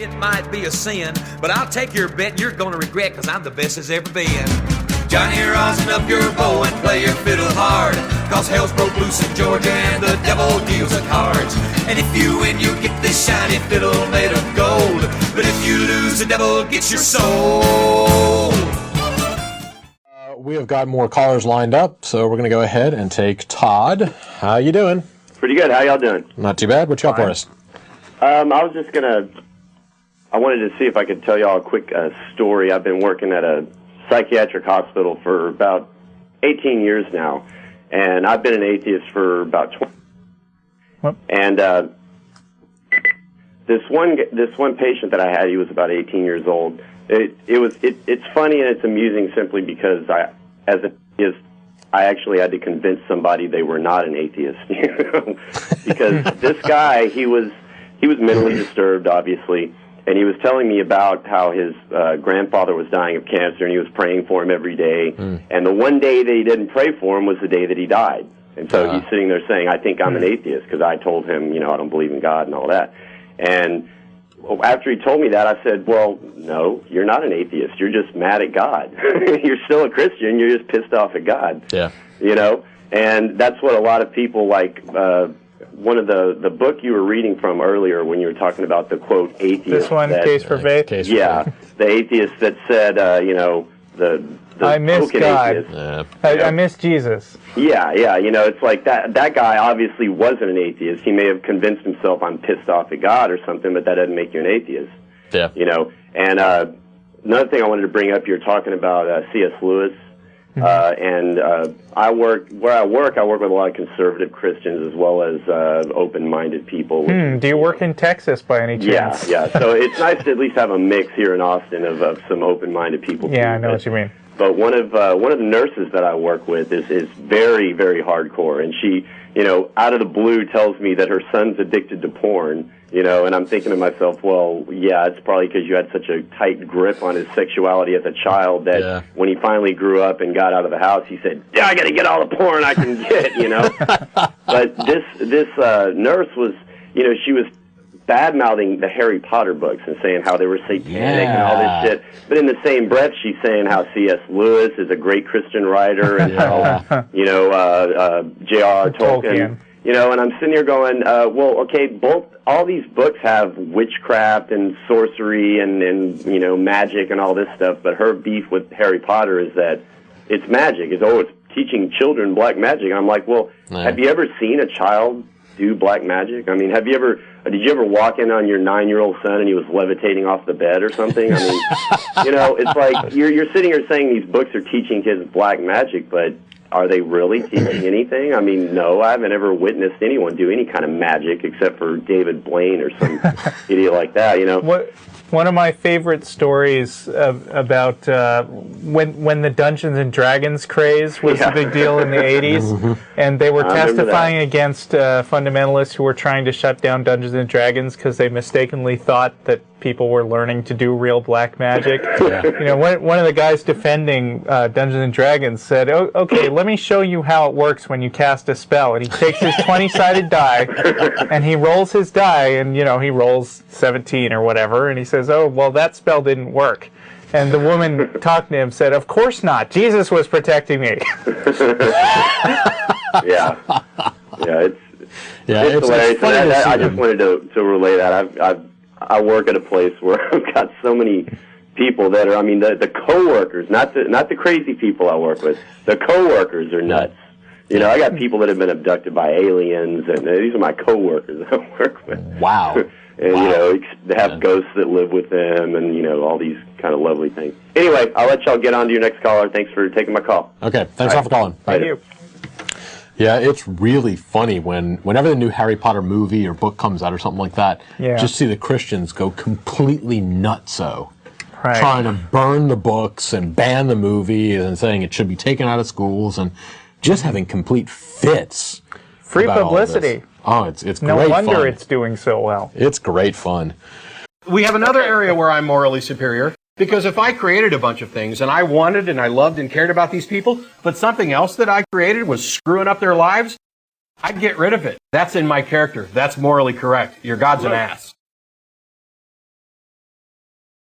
It might be a sin, but I'll take your bet you're gonna regret, cause I'm the best as ever been. Johnny, rosin up your bow and play your fiddle hard, cause hell's broke loose in Georgia and the devil deals the cards. And if you win, you get this shiny fiddle made of gold, but if you lose, the devil gets your soul. We have got more callers lined up, so we're going to go ahead and take Todd. How you doing? Pretty good. How y'all doing? Not too bad. What you got for us? I wanted to see if I could tell y'all a quick story. I've been working at a psychiatric hospital for about 18 years now, and I've been an atheist for about 20. What? And this one patient that I had, he was about 18 years old. It's funny and it's amusing simply because as an atheist, I actually had to convince somebody they were not an atheist, because this guy, he was mentally disturbed, obviously, and he was telling me about how his grandfather was dying of cancer, and he was praying for him every day. And the one day that he didn't pray for him was the day that he died. And so he's sitting there saying, I think I'm an atheist, because I told him, I don't believe in God and all that. And after he told me that, I said, well, no, you're not an atheist. You're just mad at God. You're still a Christian. You're just pissed off at God. Yeah. And that's what a lot of people like. One of the book you were reading from earlier when you were talking about the, quote, atheist. This one, Case for Faith? The atheist that said, the I miss God. I miss Jesus. Yeah, it's like that guy obviously wasn't an atheist. He may have convinced himself, I'm pissed off at God or something, but that doesn't make you an atheist. Yeah. And another thing I wanted to bring up, you're talking about C.S. Lewis. And I work with a lot of conservative Christians as well as open-minded people. Do you work in Texas by any chance? Yeah. So it's nice to at least have a mix here in Austin of some open-minded people. Yeah, too. I know what you mean. But one of the nurses that I work with is very, very hardcore, and she, out of the blue tells me that her son's addicted to porn, and I'm thinking to myself, well, yeah, it's probably because you had such a tight grip on his sexuality as a child that when he finally grew up and got out of the house, he said, yeah, I got to get all the porn I can get, But this nurse was, she was bad-mouthing the Harry Potter books and saying how they were satanic and all this shit. But in the same breath, she's saying how C.S. Lewis is a great Christian writer and how, J.R.R. Tolkien. And I'm sitting here going, well, okay, all these books have witchcraft and sorcery and magic and all this stuff, but her beef with Harry Potter is that it's magic. It's teaching children black magic. And I'm like, well, have you ever seen a child do black magic? I mean, did you ever walk in on your 9-year-old son and he was levitating off the bed or something? I mean, it's like you're sitting here saying these books are teaching kids black magic, but are they really teaching anything? I mean, no, I haven't ever witnessed anyone do any kind of magic except for David Blaine or some idiot like that, One of my favorite stories about when the Dungeons and Dragons craze was a big deal in the 80s, and they were testifying against fundamentalists who were trying to shut down Dungeons and Dragons because they mistakenly thought that people were learning to do real black magic. One of the guys defending Dungeons and Dragons said, "Oh, okay, let me show you how it works when you cast a spell." And he takes his 20-sided die, and he rolls his die, and he rolls 17 or whatever, and he says, "Oh, well, that spell didn't work." And the woman talking to him said, "Of course not. Jesus was protecting me." Yeah, it's hilarious. Funny I just wanted to relay that. I work at a place where I've got so many people that are, the coworkers, not the crazy people I work with. The coworkers are nuts. I got people that have been abducted by aliens, and these are my coworkers that I work with. Wow. And, they have ghosts that live with them and, all these kind of lovely things. Anyway, I'll let y'all get on to your next caller. Thanks for taking my call. Okay, thanks all for calling. Thank you. Yeah, it's really funny whenever the new Harry Potter movie or book comes out or something like that, just see the Christians go completely nutso. Right. Trying to burn the books and ban the movie and saying it should be taken out of schools and just having complete fits. Free publicity. Oh, it's great fun. No wonder it's doing so well. It's great fun. We have another area where I'm morally superior, because if I created a bunch of things and I wanted and I loved and cared about these people, but something else that I created was screwing up their lives, I'd get rid of it. That's in my character. That's morally correct. Your God's an ass.